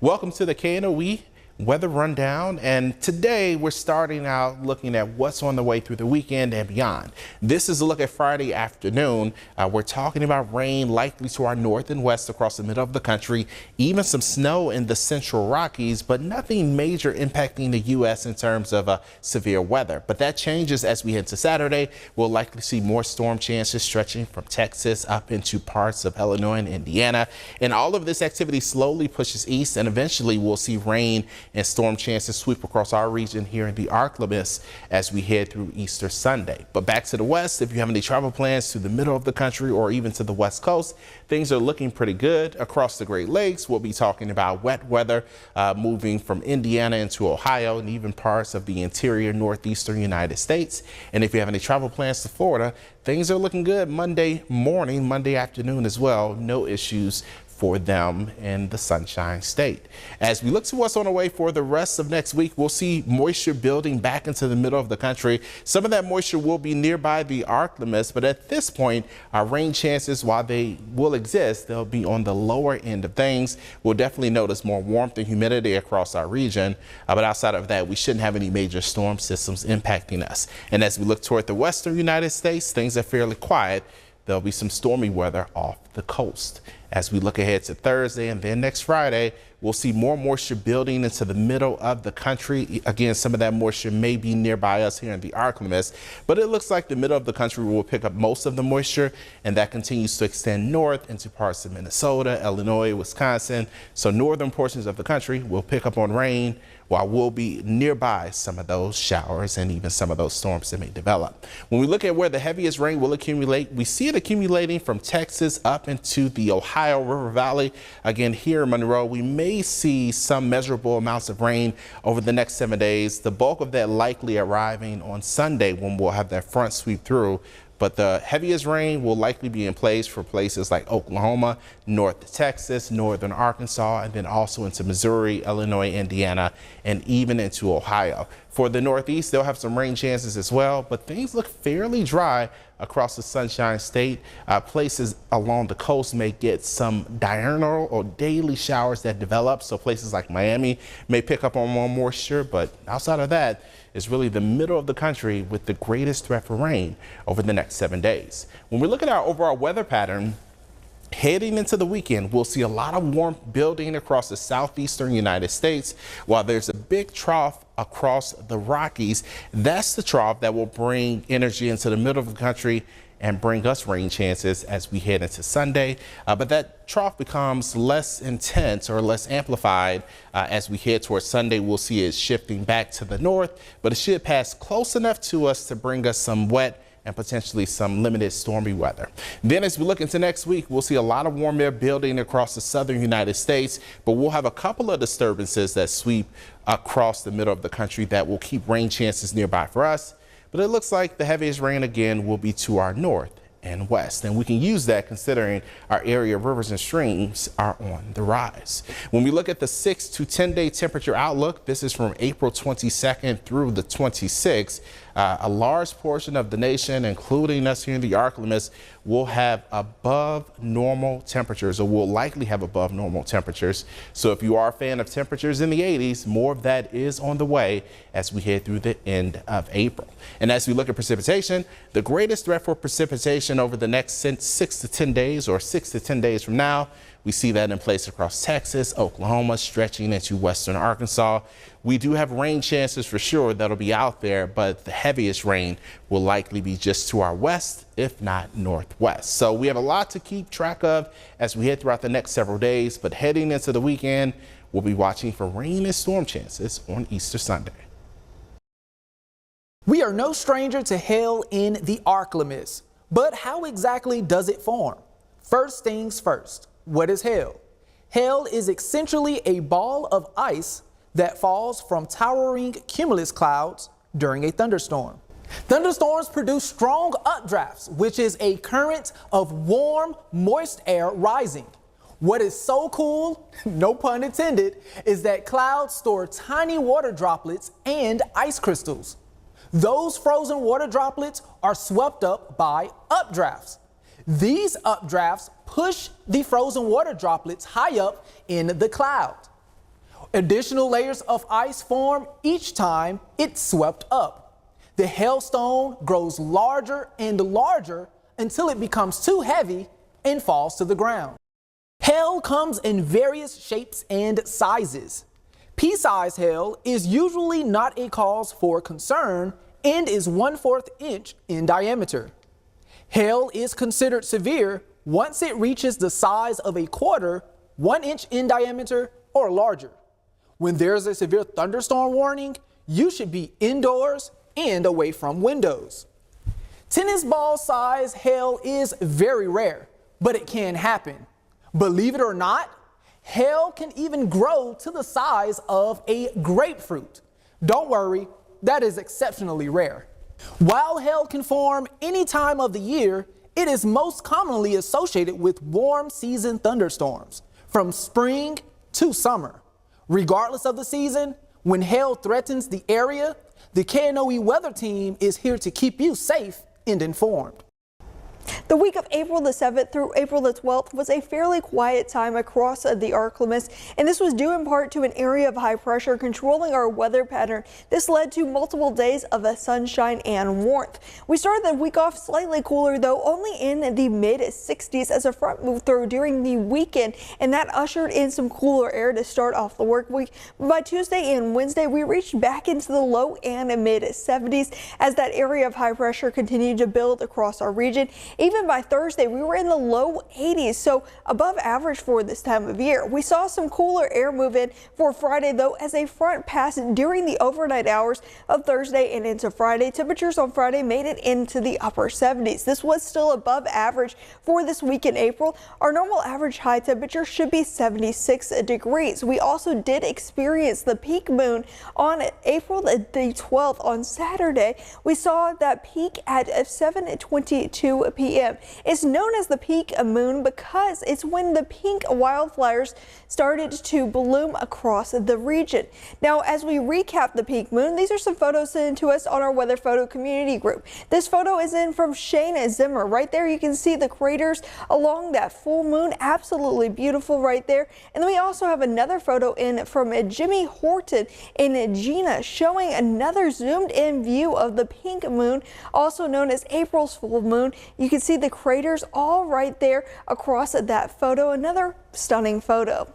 Welcome to the KNOE Weather Rundown, and today we're starting out looking at what's on the way through the weekend and beyond. This is a look at Friday afternoon. We're talking about rain likely to our north and west across the middle of the country, even some snow in the central Rockies, but nothing major impacting the U.S. in terms of severe weather. But that changes as we head to Saturday. We'll likely see more storm chances stretching from Texas up into parts of Illinois and Indiana. And all of this activity slowly pushes east, and eventually we'll see rain and storm chances sweep across our region here in the Arklamis as we head through Easter Sunday. But back to the west, if you have any travel plans to the middle of the country or even to the west coast, things are looking pretty good across the Great Lakes. We'll be talking about wet weather moving from Indiana into Ohio and even parts of the interior northeastern United States. And if you have any travel plans to Florida, things are looking good Monday morning, Monday afternoon as well. No issues for them in the Sunshine State. As we look to what's on the way for the rest of next week, we'll see moisture building back into the middle of the country. Some of that moisture will be nearby the Arklamis, but at this point, our rain chances, while they will exist, they'll be on the lower end of things. We'll definitely notice more warmth and humidity across our region, but outside of that, we shouldn't have any major storm systems impacting us. And as we look toward the western United States, things are fairly quiet. There'll be some stormy weather off the coast. As we look ahead to Thursday and then next Friday, we'll see more moisture building into the middle of the country. Again, some of that moisture may be nearby us here in the Arklamis, but it looks like the middle of the country will pick up most of the moisture, and that continues to extend north into parts of Minnesota, Illinois, Wisconsin. So northern portions of the country will pick up on rain, while we'll be nearby some of those showers and even some of those storms that may develop. When we look at where the heaviest rain will accumulate, we see it accumulating from Texas up into the Ohio River Valley. Again, here in Monroe, we may see some measurable amounts of rain over the next 7 days. The bulk of that likely arriving on Sunday when we'll have that front sweep through. But the heaviest rain will likely be in place for places like Oklahoma, North Texas, northern Arkansas, and then also into Missouri, Illinois, Indiana, and even into Ohio. For the Northeast, they'll have some rain chances as well, but things look fairly dry across the Sunshine State. Places along the coast may get some diurnal or daily showers that develop. So places like Miami may pick up on more moisture, but outside of that, it's really the middle of the country with the greatest threat for rain over the next 7 days. When we look at our overall weather pattern, heading into the weekend, we'll see a lot of warmth building across the southeastern United States. While there's a big trough across the Rockies, that's the trough that will bring energy into the middle of the country and bring us rain chances as we head into Sunday. But that trough becomes less intense or less amplified as we head towards Sunday. We'll see it shifting back to the north, but it should pass close enough to us to bring us some wet and potentially some limited stormy weather. Then as we look into next week, we'll see a lot of warm air building across the southern United States, but we'll have a couple of disturbances that sweep across the middle of the country that will keep rain chances nearby for us. But it looks like the heaviest rain again will be to our north and west, and we can use that considering our area of rivers and streams are on the rise. When we look at the 6 to 10 day temperature outlook, this is from April 22nd through the 26th. A large portion of the nation, including us here in the Arklamis, will have above normal temperatures, or will likely have above normal temperatures. So if you are a fan of temperatures in the 80s, more of that is on the way as we head through the end of April. And as we look at precipitation, the greatest threat for precipitation over the next 6 to 10 days, or 6 to 10 days from now, we see that in place across Texas, Oklahoma, stretching into western Arkansas. We do have rain chances for sure that'll be out there, but the heaviest rain will likely be just to our west, if not northwest. So we have a lot to keep track of as we head throughout the next several days, but heading into the weekend, we'll be watching for rain and storm chances on Easter Sunday. We are no stranger to hail in the Arklamis, but how exactly does it form? First things first. What is hail? Hail is essentially a ball of ice that falls from towering cumulus clouds during a thunderstorm. Thunderstorms produce strong updrafts, which is a current of warm, moist air rising. What is so cool, no pun intended, is that clouds store tiny water droplets and ice crystals. Those frozen water droplets are swept up by updrafts. These updrafts push the frozen water droplets high up in the cloud. Additional layers of ice form each time it's swept up. The hailstone grows larger and larger until it becomes too heavy and falls to the ground. Hail comes in various shapes and sizes. Pea-sized hail is usually not a cause for concern and is 1/4 inch in diameter. Hail is considered severe once it reaches the size of a quarter, 1 inch in diameter or larger. When there's a severe thunderstorm warning, you should be indoors and away from windows. Tennis ball size hail is very rare, but it can happen. Believe it or not, hail can even grow to the size of a grapefruit. Don't worry, that is exceptionally rare. While hail can form any time of the year, it is most commonly associated with warm season thunderstorms from spring to summer. Regardless of the season, when hail threatens the area, the KNOE weather team is here to keep you safe and informed. The week of April the 7th through April the 12th was a fairly quiet time across the Arklamas, and this was due in part to an area of high pressure controlling our weather pattern. This led to multiple days of sunshine and warmth. We started the week off slightly cooler, though, only in the mid-60s as a front moved through during the weekend, and that ushered in some cooler air to start off the work week. By Tuesday and Wednesday, we reached back into the low and mid-70s as that area of high pressure continued to build across our region. Even by Thursday, we were in the low 80s, so above average for this time of year. We saw some cooler air move in for Friday, though, as a front passed during the overnight hours of Thursday and into Friday. Temperatures on Friday made it into the upper 70s. This was still above average for this week in April. Our normal average high temperature should be 76 degrees. We also did experience the peak moon on April the 12th on Saturday. We saw that peak at 7:22 p.m. It's known as the peak moon because it's when the pink wildflowers started to bloom across the region. Now, as we recap the peak moon, these are some photos sent to us on our weather photo community group. This photo is in from Shane Zimmer. Right there, you can see the craters along that full moon. Absolutely beautiful right there. And then we also have another photo in from Jimmy Horton and Gina showing another zoomed in view of the pink moon, also known as April's full moon. You can see the craters all right there across that photo. Another stunning photo.